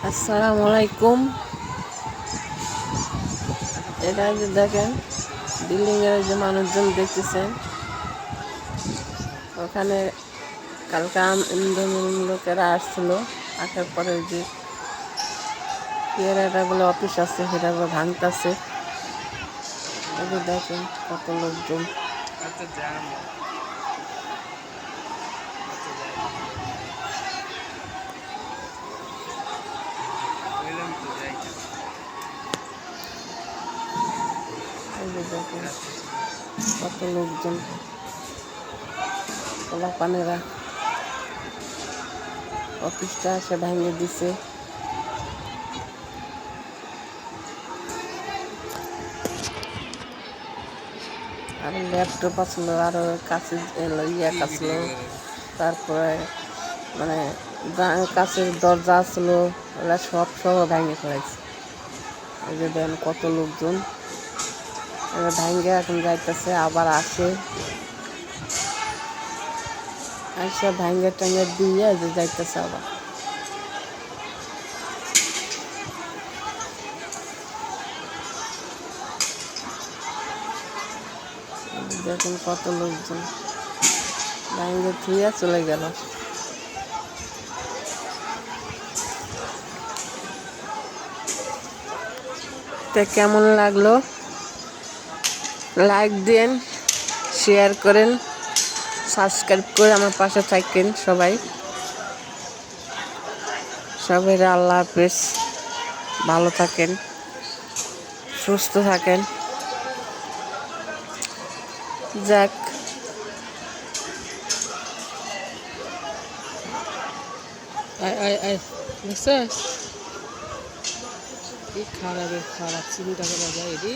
আসসালামু আলাইকুম। এটা যে দেখেন বিল্ডিং এর যে মানুষজন দেখতেছেন, ওখানে কালকে আন্দোলন লোকেরা আসছিল। আসার পরে যে এটা বলে অফিস আছে, সেটা ভাঙতেছে। এই যে দেখেন কত লোকজন। এই যে দেখেন কত লোকজন, পোলাপানেরা অফিসটা এসে ভেঙে দিছে। আর ল্যাপটপ আসলো, আরো কাছে আসলো, তারপরে মানে কাছের দরজা আসলো, ওরা সব ভেঙে ফেলাইছে। এই যে দেখেন কত লোকজন ভেঙে এখন যাইতেছে, আবার আসে আসে ভেঙে টেঙে দিয়ে যে যাইতেছে আবার। দেখুন কত লোকজন ভেঙে থুয়ে চলে গেল। তো কেমন লাগলো? লাইক দেন, শেয়ার করেন, সাবস্ক্রাইব করে আমার পাশে থাকেন সবাই। সবাই আল্লাহ হাফেজ, ভালো থাকেন, সুস্থ থাকেন। যাক, দেখছ কি খারাপ চিন্তা করা যায় এটি।